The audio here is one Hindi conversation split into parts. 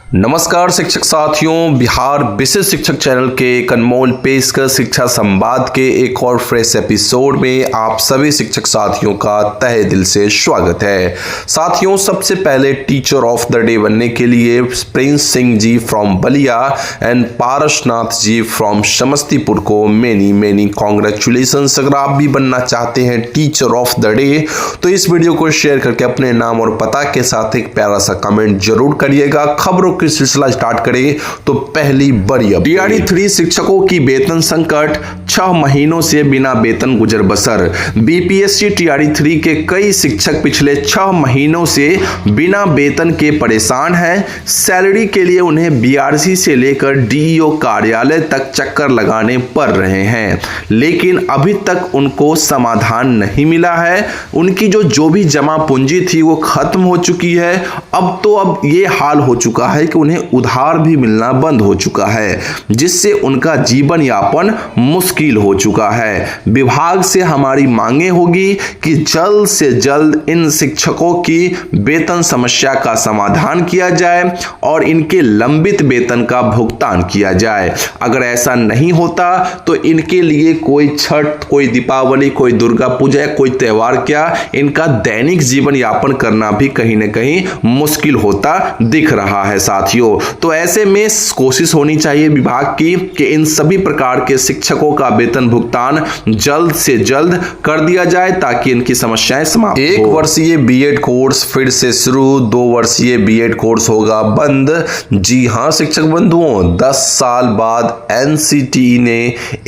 नमस्कार शिक्षक साथियों, बिहार विशिष्ट शिक्षक चैनल के एक अनमोल पेशकश शिक्षा संवाद के एक और फ्रेश एपिसोड में आप सभी शिक्षक साथियों का तहे दिल से स्वागत है। साथियों, सबसे पहले टीचर ऑफ द डे बनने के लिए Prince Singh ji from Ballia and Parasnath ji from Samastipur को मेनी कॉन्ग्रेचुलेशंस। अगर आप भी बनना चाहते हैं टीचर ऑफ द डे तो इस वीडियो को शेयर करके अपने नाम और पता के साथ एक प्यारा सा कमेंट जरूर करिएगा। खबरों की सिलसिला स्टार्ट करें तो पहली बड़ी टीआरई 3 शिक्षकों की वेतन संकट, 6 महीनों से बिना वेतन गुजर बसर। बीपीएससी टीआरई 3 के कई शिक्षक पिछले 6 महीनों से बिना वेतन के परेशान हैं। सैलरी के लिए उन्हें बीआरसी से लेकर डीईओ कार्यालय तक चक्कर लगाने पड़ रहे हैं, लेकिन अभी तक उनको समाधान नहीं मिला है। उनकी जो भी जमा पूंजी थी वो खत्म हो चुकी है। अब ये हाल हो चुका है कि उन्हें उधार भी मिलना बंद हो चुका है, जिससे उनका जीवन यापन मुश्किल हो चुका है। विभाग से हमारी मांगे होगी कि जल्द से जल्द इन शिक्षकों की वेतन समस्या का समाधान किया जाए और इनके लंबित वेतन का भुगतान किया जाए। अगर ऐसा नहीं होता तो इनके लिए कोई छठ, कोई दीपावली, कोई दुर्गा पूजा, कोई त्योहार क्या, इनका दैनिक जीवन यापन करना भी कहीं न कहीं मुश्किल होता दिख रहा है साथियों। तो ऐसे में कोशिश होनी चाहिए विभाग की कि इन सभी प्रकार के शिक्षकों का वेतन भुगतान जल्द से जल्द कर दिया जाए ताकि इनकी समस्याएं समाप्त हो। 1 वर्षीय बीएड कोर्स फिर से शुरू, 2 वर्षीय बीएड कोर्स होगा बंद। जी हां शिक्षक बंधुओं, 10 साल बाद एनसीटीई ने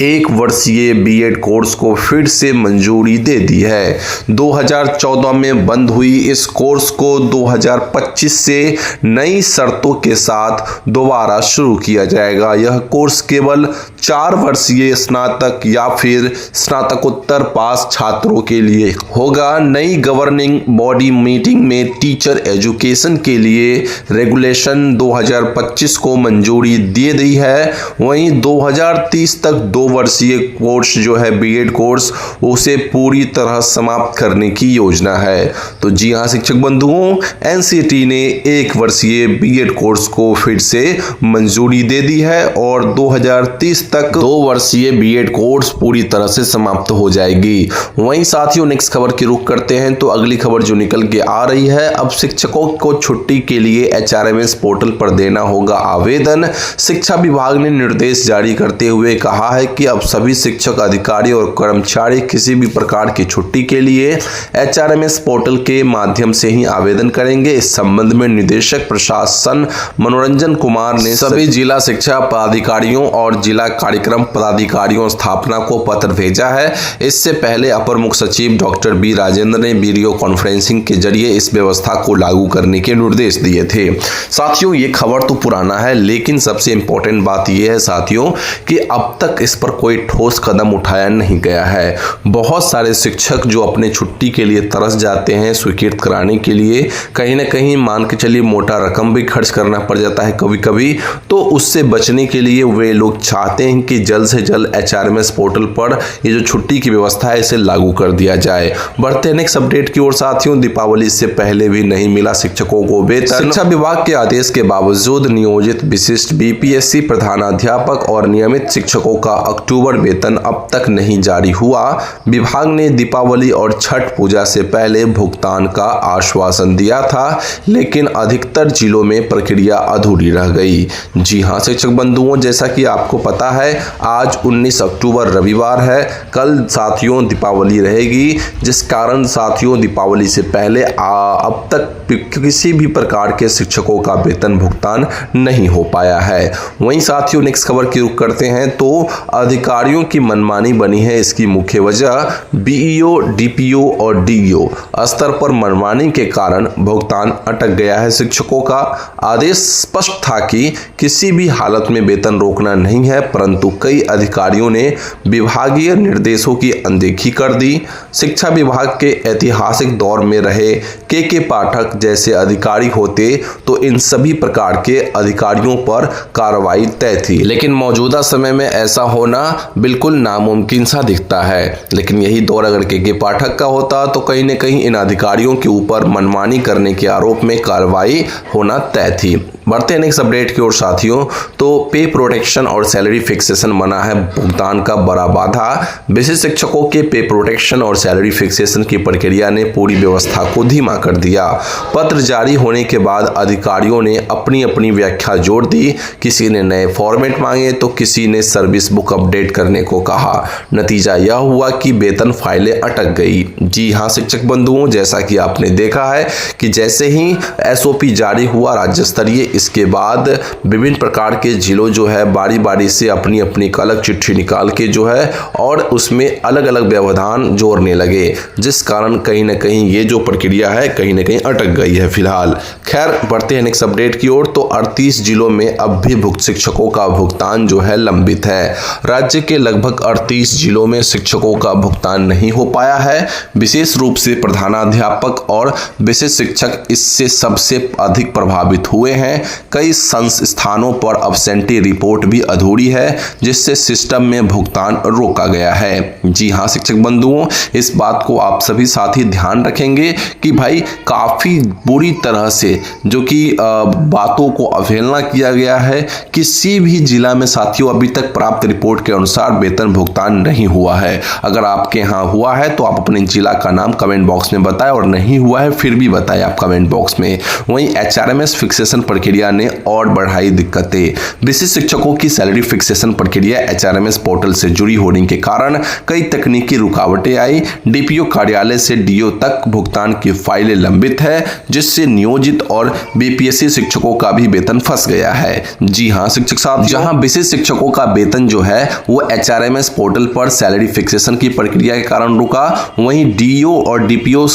1 वर्षीय बीएड कोर्स को फिर से मंजूरी दे दी है। 2014 में बंद हुई इस कोर्स को 2025 से नई शर्तों के साथ दोबारा शुरू किया जाएगा। यह कोर्स केवल 4 वर्षीय स्नातक या फिर स्नातकोत्तर पास छात्रों के लिए होगा। नई गवर्निंग बॉडी मीटिंग में टीचर एजुकेशन के लिए रेगुलेशन 2025 को मंजूरी दे दी है। वहीं 2030 तक 2 वर्षीय कोर्स जो है बीएड कोर्स, उसे पूरी तरह समाप्त करने की योजना है। तो जी हाँ शिक्षक बंधुओं, एनसीटी ने 1 वर्षीय बीएड कोर्स को फिर से मंजूरी दे दी है और 2030 तक 2 वर्षीय बीएड कोर्स पूरी तरह से समाप्त हो जाएगी। वहीं साथियों नेक्स्ट खबर की रुख करते हैं तो अगली खबर जो निकल के आ रही है, अब शिक्षकों को छुट्टी के लिए एचआरएमएस पोर्टल पर देना होगा आवेदन। शिक्षा विभाग ने निर्देश जारी करते हुए कहा है कि अब सभी शिक्षक, अधिकारी और कर्मचारी किसी भी प्रकार की छुट्टी के लिए एचआरएमएस पोर्टल के माध्यम से ही आवेदन करेंगे। इस संबंध में निदेशक प्रशासन मनोरंजन कुमार ने सभी जिला शिक्षा पदाधिकारियों और जिला कार्यक्रम पदाधिकारियों स्थापना को पत्र भेजा है। इससे पहले अपर मुख्य सचिव डॉक्टर बी राजेंद्र ने वीडियो कॉन्फ्रेंसिंग के जरिए इस व्यवस्था को लागू करने के निर्देश दिए थे। साथियों ये खबर तो पुराना है, लेकिन सबसे इंपॉर्टेंट बात यह है साथियों कि अब तक इस पर कोई ठोस कदम उठाया नहीं गया है। बहुत सारे शिक्षक जो अपने छुट्टी के लिए तरस जाते हैं स्वीकृत कराने के लिए, कहीं ना कहीं मान के चलिए मोटा रकम भी खर्च करना पड़ जाता है कभी कभी, तो उससे बचने के लिए वे लोग चाहते हैं कि जल्द से जल्द एचआरएमएस पोर्टल पर ये जो छुट्टी की व्यवस्था है इसे लागू कर दिया जाए। बढ़ते हैं नेक्स्ट अपडेट की ओर साथियों, दीपावली से पहले भी नहीं मिला शिक्षकों को वेतन। शिक्षा विभाग के आदेश के बावजूद नियोजित विशिष्ट बीपीएससी प्रधानाध्यापक और नियमित शिक्षकों का अक्टूबर वेतन अब तक नहीं जारी हुआ। विभाग ने दीपावली और छठ पूजा से पहले भुगतान का आश्वासन दिया था, लेकिन अधिकतर जिलों में प्रक्रिया अधूरी रह गई। जी हाँ शिक्षक बंधुओं, जैसा कि आपको पता है आज 19 अक्टूबर रविवार है, कल साथियों दीपावली रहेगी, जिस कारण साथियों दीपावली से पहले अब तक किसी भी प्रकार के शिक्षकों का वेतन भुगतान नहीं हो पाया है। वहीं साथियों नेक्स्ट खबर की रुख करते हैं तो अधिकारियों की मनमानी बनी है इसकी मुख्य वजह। बीईओ, डीपीओ और डीईओ स्तर पर मनमानी के कारण भुगतान अटक गया है। शिक्षकों का आदेश स्पष्ट था कि किसी भी हालत में वेतन रोकना नहीं है, परंतु कई अधिकारियों ने विभागीय निर्देशों की अनदेखी कर दी। शिक्षा विभाग के ऐतिहासिक दौर में रहे के पाठक जैसे अधिकारी होते तो इन सभी प्रकार के अधिकारियों पर कार्रवाई तय थी, लेकिन मौजूदा समय में ऐसा होना बिल्कुल नामुमकिन सा दिखता है। लेकिन यही दौर अगर के पाठक का होता तो कहीं न कहीं इन अधिकारियों के ऊपर मनमानी करने के आरोप में कार्रवाई होना तय थी। बढ़ते हैं नेक्स्ट अपडेट की ओर साथियों। तो पे प्रोटेक्शन और सैलरी फिक्सेशन बना है भुगतान का बड़ा बाधा। विशेष शिक्षकों के पे प्रोटेक्शन और सैलरी फिक्सेशन की प्रक्रिया ने पूरी व्यवस्था को धीमा कर दिया। पत्र जारी होने के बाद अधिकारियों ने अपनी अपनी व्याख्या जोड़ दी। किसी ने नए फॉर्मेट मांगे तो किसी ने सर्विस बुक अपडेट करने को कहा। नतीजा यह हुआ कि वेतन फाइलें अटक गई। जी हाँ शिक्षक बंधुओं, जैसा कि आपने देखा है कि जैसे ही एसओपी जारी हुआ राज्य स्तरीय, इसके बाद विभिन्न प्रकार के जिलों जो है बारी बारी से अपनी अपनी एक अलग चिट्ठी निकाल के जो है और उसमें अलग अलग व्यवधान जोड़ने लगे, जिस कारण कहीं ना कहीं ये जो प्रक्रिया है कहीं ना कहीं अटक गई है फिलहाल। खैर बढ़ते हैं नेक्स्ट अपडेट की ओर। तो 38 जिलों में अब भी शिक्षकों का भुगतान जो है लंबित है। राज्य के लगभग 38 जिलों में शिक्षकों का भुगतान नहीं हो पाया है। विशेष रूप से प्रधानाध्यापक और विशेष शिक्षक इससे सबसे अधिक प्रभावित हुए हैं। कई संस्थानों पर अब्सेंटी रिपोर्ट भी अधूरी है, जिससे सिस्टम में भुगतान रोका गया है। जी हाँ शिक्षक बंधुओं, इस बात को आप सभी साथी ध्यान रखेंगे कि भाई काफी बुरी तरह से जो कि बातों को अवहेलना किया गया है। किसी भी जिला में साथियों अभी तक प्राप्त रिपोर्ट के अनुसार वेतन भुगतान नहीं हुआ है। अगर आपके यहाँ हुआ है तो आप अपने जिला का नाम कमेंट बॉक्स में बताएं, और नहीं हुआ है फिर भी बताएं आप कमेंट बॉक्स में। वहीं एचआरएमएस फिक्सेशन प्रक्रिया ने और बढ़ाई दिक्कतें। विशेष शिक्षकों की सैलरी फिक्सेशन प्रक्रिया एचआरएमएस पोर्टल से जुड़ी होने के कारण कई तकनीकी रुकावटें आई। डीपीओ कार्यालय से डीओ तक भुगतान की फाइलें लंबित है, जिससे नियोजित और बीपीएससी शिक्षकों का भी वेतन फंस गया है। जी हाँ शिक्षक साहब, जहां विशेष शिक्षकों का वेतन जो है वो एचआरएमएस पोर्टल पर सैलरी फिक्सेशन की प्रक्रिया के कारण रुका, वहीं डीओ और डीपीओ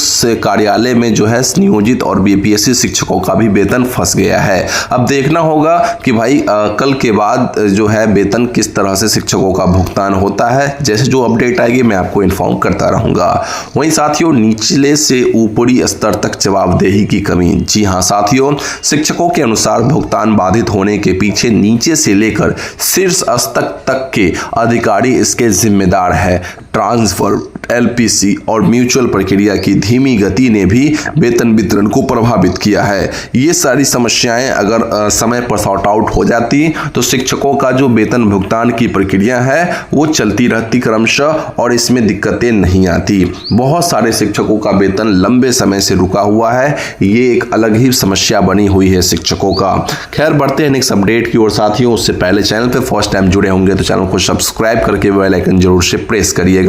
कार्यालय में जो है नियोजित और बीपीएससी शिक्षकों का भी वेतन फंस गया है। अब देखना होगा कि भाई कल के बाद जो है वेतन किस तरह से शिक्षकों का भुगतान होता है। जैसे जो अपडेट आएगी मैं आपको इन्फॉर्म करता रहूंगा। वहीं साथियों निचले से ऊपरी स्तर तक जवाबदेही की कमी। जी हाँ साथियों, शिक्षकों के अनुसार भुगतान बाधित होने के पीछे नीचे से लेकर शीर्ष स्तर तक के अधिकारी इसके जिम्मेदार है। ट्रांसफर, एलपीसी और म्यूचुअल प्रक्रिया की धीमी गति ने भी वेतन वितरण को प्रभावित किया है। ये सारी समस्याएं अगर समय पर सॉर्ट आउट हो जाती तो शिक्षकों का जो वेतन भुगतान की प्रक्रिया है वो चलती रहती क्रमशः, और इसमें दिक्कतें नहीं आती। बहुत सारे शिक्षकों का वेतन लंबे समय से रुका हुआ है, ये एक अलग ही समस्या बनी हुई है शिक्षकों का। खैर बढ़ते हैं नेक्स्ट अपडेट की ओर साथियों। उससे पहले चैनल पर फर्स्ट टाइम जुड़े होंगे तो चैनल को सब्सक्राइब करके बेल आइकन जरूर से प्रेस करिएगा।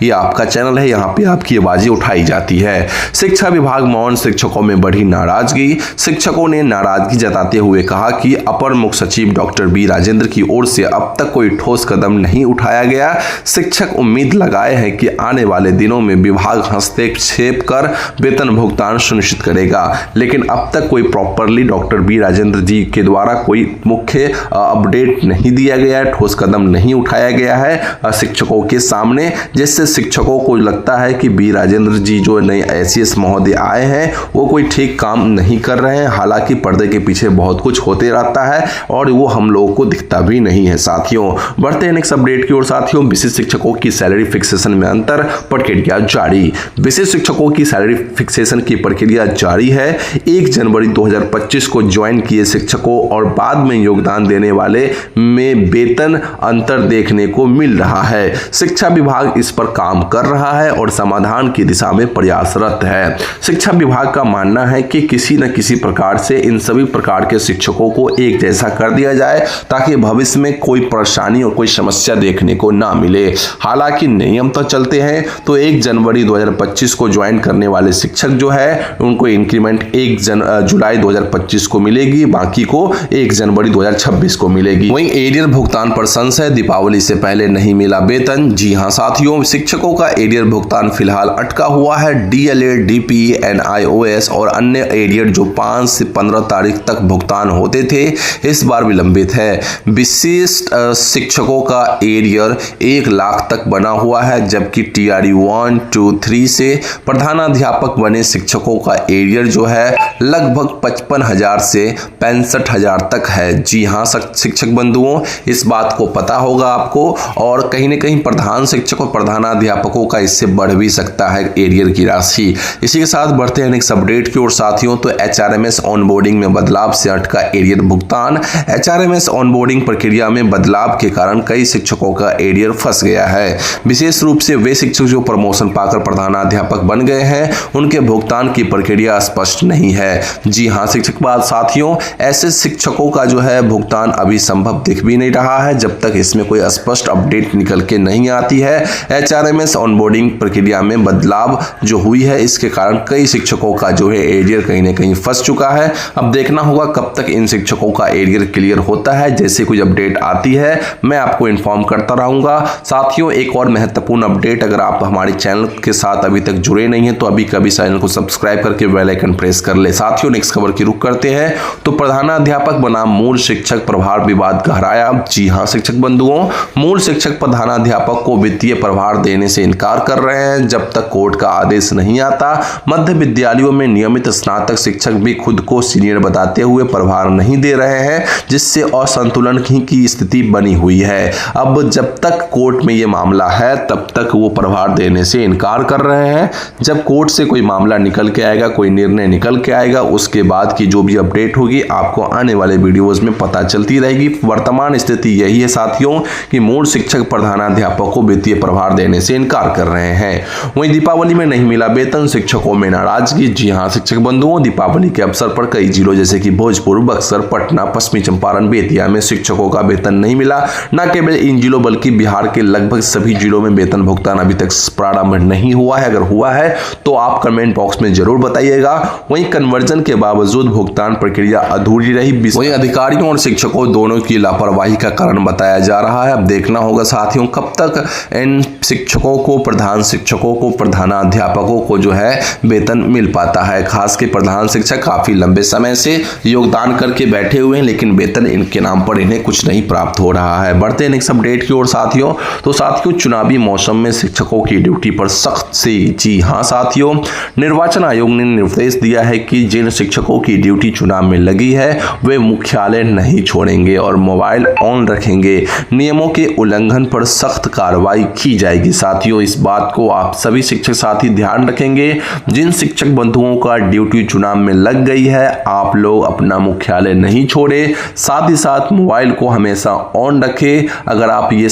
ये आपका चैनल है, यहाँ पे आपकी आवाजें उठाई जाती है। शिक्षा विभाग मौन शिक्षकों में बढ़ी नाराजगी। शिक्षकों ने नाराजगी जताते हुए कहा कि अपर मुख्य सचिव डॉक्टर बी राजेंद्र की ओर से अब तक कोई ठोस कदम नहीं उठाया गया। शिक्षक उम्मीद लगाए हैं कि आने वाले दिनों में विभाग हस्तक्षेप कर वेतन भुगतान सुनिश्चित करेगा, लेकिन अब तक कोई प्रॉपरली डॉक्टर बी राजेंद्र जी के द्वारा कोई मुख्य अपडेट नहीं दिया गया है, ठोस कदम नहीं उठाया गया है शिक्षकों के सामने, जिससे शिक्षकों को लगता है कि बी राजेंद्र जी जो नए एसीएस महोदय आए हैं वो कोई ठीक काम नहीं कर रहे हैं। हालांकि पर्दे के पीछे बहुत कुछ होते रहता है और वो हम लोगों को दिखता भी नहीं है साथियों। बढ़ते हैं नेक्स्ट अपडेट की ओर साथियों। विशेष शिक्षकों की सैलरी फिक्सेशन में अंतर, प्रक्रिया जारी। विशेष शिक्षकों की सैलरी फिक्सेशन की प्रक्रिया जारी है। 1 जनवरी 2025 को ज्वाइन किए शिक्षकों और बाद में योगदान देने वाले में वेतन अंतर देखने को मिल रहा है। शिक्षा विभाग इस पर काम कर रहा है और समाधान की दिशा में प्रयासरत है। शिक्षा विभाग का मानना है कि किसी न किसी प्रकार से इन सभी प्रकार के शिक्षकों को एक जैसा कर दिया जाए ताकि भविष्य में कोई परेशानी और कोई समस्या देखने को ना मिले। हालांकि नियम तो चलते हैं, तो 1 जनवरी 2025 को ज्वाइन करने वाले शिक्षक जो है उनको इंक्रीमेंट 1 जुलाई 2025 को मिलेगी, बाकी को 1 जनवरी 2026 को मिलेगी। वहीं एरियर भुगतान पर संशय, दीपावली से पहले नहीं मिला वेतन। जी हाँ साथियों, शिक्षकों का एरियर भुगतान फिलहाल अटका हुआ है। डीएलएड, डीपीई, एनआईओएस और अन्य एरियर जो 5 से 15 तारीख तक भुगतान होते थे इस बार विलंबित है। विशिष्ट शिक्षकों का एरियर 1 लाख तक बना हुआ है, जबकि टीआरई 1, 2, 3 से प्रधानाध्यापक बने शिक्षकों का एरियर जो है लगभग 55,000 से 65,000 तक है। जी हाँ शिक्षक बंधुओं, इस बात को पता होगा आपको, और कहीं न कहीं प्रधान शिक्षक और प्रधानाध्यापकों का इससे बढ़ भी सकता है एरियर की राशि। इसी के साथ बढ़ते हैं नेक्स्ट अपडेट की ओर साथियों। तो HRMS ऑनबोर्डिंग में बदलाव से अटका एरियर भुगतान। HRMS ऑनबोर्डिंग प्रक्रिया में बदलाव के कारण कई शिक्षकों का एरियर फंस गया है। विशेष रूप से वे शिक्षक जो प्रमोशन पाकर प्रधानाध्यापक बन गए हैं, उनके भुगतान की प्रक्रिया स्पष्ट नहीं है। जी हाँ शिक्षक साथियों, ऐसे शिक्षकों का जो है भुगतान अभी संभव दिख भी नहीं रहा है जब तक इसमें कोई स्पष्ट अपडेट निकल के नहीं आती है। HRMS ऑनबोर्डिंग प्रक्रिया में बदलाव जो हुई है, इसके कारण कई शिक्षकों का जो है एरियर कहीं ना कहीं फंस चुका है। अब देखना होगा कब तक इन शिक्षकों का एरियर क्लियर होता है। जैसे कोई अपडेट आती है मैं आपको इन्फॉर्म करता रहूंगा। साथियों, एक और महत्वपूर्ण अपडेट, अगर आप हमारे चैनल के साथ अभी तक जुड़े नहीं हैं तो अभी कभी चैनल को सब्सक्राइब करके बेल आइकन प्रेस कर ले। साथियों, नेक्स्ट खबर की रुख करते हैं। तो प्रधानाध्यापक बनाम मूल शिक्षक प्रभार विवाद गहराया। जी हां शिक्षक बंधुओं, मूल शिक्षक प्रधानाध्यापक को वित्तीय प्रभार देने से इनकार कर रहे हैं जब तक कोर्ट का आदेश नहीं आता। मध्य विद्यालयों में नियमित स्नातक शिक्षक भी खुद को सीनियर बताते हुए प्रभार नहीं दे रहे हैं, जिससे असंतुलन की स्थिति बनी हुई है। अब जब तक कोर्ट में यह मामला है तब तक वो प्रभार देने से इनकार कर रहे हैं। जब कोर्ट से कोई मामला निकल के आएगा, कोई निर्णय निकल के आएगा, उसके बाद की जो भी अपडेट होगी आपको आने वाले वीडियोस में पता चलती रहेगी। वर्तमान स्थिति यही है साथियों कि मूल शिक्षक प्रधानाध्यापक को वित्तीय प्रभार देने से इनकार कर रहे हैं। वहीं दीपावली में नहीं मिला वेतन, शिक्षकों में नाराजगी। जी हां शिक्षक बंधुओं, दीपावली के अवसर पर कई जिलों जैसे कि भोजपुर, बक्सर, पटना, पश्चिमी चंपारण, बेतिया में शिक्षकों का वेतन नहीं मिला। न केवल इन जिलों बल्कि बिहार के लगभग सभी जिलों में वेतन भुगतान अभी तक प्रारंभ नहीं हुआ है। अगर हुआ है तो आप कमेंट बॉक्स में जरूर बताइएगा। वहीं कन्वर्जन के बावजूद भुगतान प्रक्रिया अधूरी रही। वहीं अधिकारियों और शिक्षकों दोनों की लापरवाही का कारण बताया जा रहा है। अब देखना होगा साथियों कब तक इन शिक्षकों को, प्रधान शिक्षकों को, प्रधानाध्यापकों को जो है वेतन मिल पाता है। खास के प्रधान शिक्षक काफी लंबे समय से योगदान करके बैठे हुए हैं, लेकिन वेतन इनके नाम पर इन्हें कुछ नहीं प्राप्त हो रहा है। बढ़ते हैं नेक्स्ट अपडेट की ओर साथियों। तो साथियों, चुनावी मौसम में शिक्षकों की ड्यूटी पर सख्त से। जी हां साथियों, निर्वाचन आयोग ने निर्देश दिया है कि जिन शिक्षकों की ड्यूटी चुनाव में लगी है वे मुख्यालय नहीं छोड़ेंगे और मोबाइल ऑन रखेंगे। नियमों के उल्लंघन पर सख्त कार्रवाई की जाएगी। साथियों, इस बात को आप सभी शिक्षक साथी ध्यान रखेंगे। जिन शिक्षक बंधुओं का ड्यूटी चुनाव में लग गई है, आप लोग अपना मुख्यालय नहीं छोड़े, साथ ही साथ मोबाइल को हमेशा ऑन रखें। अगर आप ये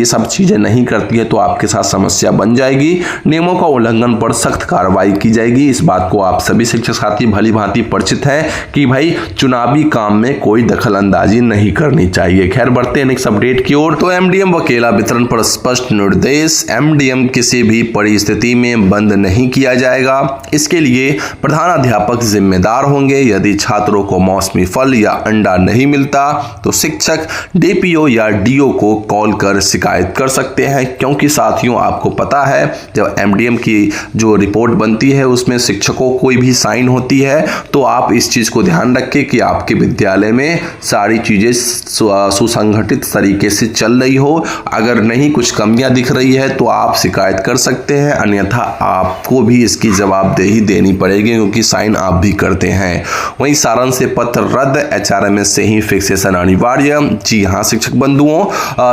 सब चीजें नहीं करती है तो आपके साथ समस्या बन जाएगी। नियमों का उल्लंघन पर सख्त कार्रवाई की जाएगी। इस बात को आप सभी शिक्षक साथी भली भांति परिचित हैं कि भाई चुनावी काम में कोई दखल अंदाजी नहीं करनी चाहिए। खैर, बढ़ते हैं नेक्स्ट अपडेट की ओर। तो MDM वकेला वितरण पर स्पष्ट निर्देश। MDM किसी भी परिस्थिति में बंद नहीं किया जाएगा। इसके लिए प्रधानाध्यापक जिम्मेदार होंगे। यदि छात्रों को मौसमी फल या अंडा नहीं मिलता तो शिक्षक DPO या DO को कॉल कर शिकायत कर सकते हैं। क्योंकि साथियों, आपको पता है जब MDM की जो रिपोर्ट बनती है उसमें शिक्षकों कोई भी साइन होती है, तो आप इस चीज को ध्यान रखें कि आपके विद्यालय में सारी चीजें सुसंगठित तरीके से चल रही हो। अगर नहीं कुछ कमियां दिख रही है तो आप शिकायत कर सकते हैं, अन्यथा आपको भी इसकी जवाबदेही देनी पड़ेगी क्योंकि साइन आप भी करते हैं। वहीं सारण से पत्र रद्द, HRMS से ही फिक्सेशन अनिवार्य। जी हाँ शिक्षक बंधुओं,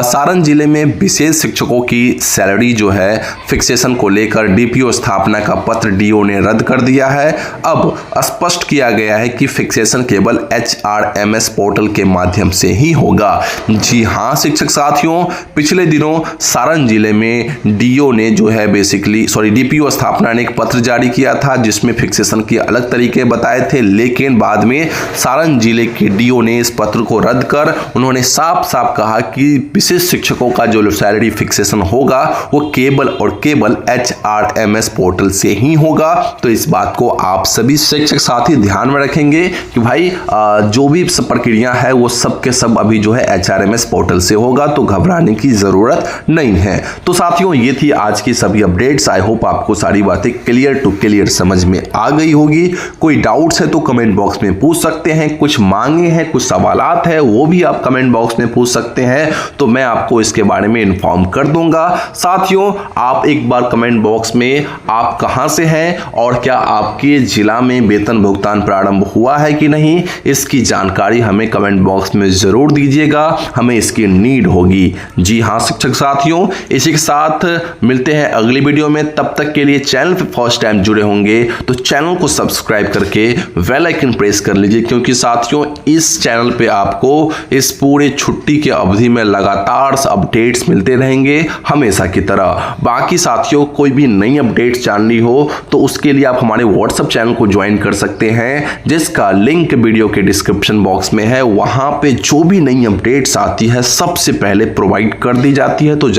सारण जिले में विशेष शिक्षकों की सैलरी जो है फिक्सेशन को लेकर DPO स्थापना का पत्र DO ने रद्द कर दिया है। अब स्पष्ट किया गया है कि फिक्सेशन केवल HRMS पोर्टल के माध्यम से ही होगा। जी हाँ शिक्षक साथियों, पिछले दिनों सारण जिले में DO ने जो है DPO स्थापना ने एक पत्र जारी किया था जिसमें फिक्सेशन के अलग तरीके बताए थे, लेकिन बाद में सारण जिले के DO ने इस पत्र को रद्द कर उन्होंने साफ साफ कहा कि विशेष शिक्षकों का जो सैलरी फिक्सेशन होगा वो केवल और केवल HRMS पोर्टल से ही होगा। तो इस बात को आप सभी शिक्षक साथी ध्यान में रखेंगे कि भाई जो भी प्रक्रिया है वो सब के सब अभी जो है HRMS पोर्टल से होगा, तो घबराने की जरूरत नहीं है। तो साथियों, ये थी आज की सभी अपडेट्स। आई होप आपको सारी बातें क्लियर टू क्लियर समझ में आ गई होगी। कोई डाउट्स है तो कमेंट बॉक्स में पूछ सकते हैं, कुछ मांगे हैं, कुछ सवालात है वो भी आप कमेंट बॉक्स में पूछ सकते हैं, तो मैं आपको इसके बारे में इन्फॉर्म कर दूंगा। साथियों, आप एक बार कमेंट बॉक्स में आप कहां से हैं और क्या आपके जिला में वेतन भुगतान प्रारंभ हुआ है कि नहीं, इसकी जानकारी हमें कमेंट बॉक्स में जरूर दीजिएगा, हमें इसकी नीड होगी। जी हां शिक्षक साथियों, साथियों इसी के साथ मिलते हैं अगली वीडियो में। तब तक के लिए चैनल पे फर्स्ट टाइम जुड़े होंगे तो चैनल को सब्सक्राइब करके बेल आइकन प्रेस कर लीजिए, क्योंकि साथियों इस चैनल पे आपको इस पूरे छुट्टी के अवधि में लगातार अपडेट्स मिलते रहेंगे हमेशा की तरह। बाकी साथियों कोई भी नई अपडेट्स जाननी हो तो उसके लिए आप हमारे व्हाट्सएप चैनल को ज्वाइन कर सकते हैं, जिसका लिंक वीडियो के डिस्क्रिप्शन बॉक्स में है। वहां पे जो भी नई अपडेट्स आती है सबसे पहले प्रोवाइड कर दी जाती है, तो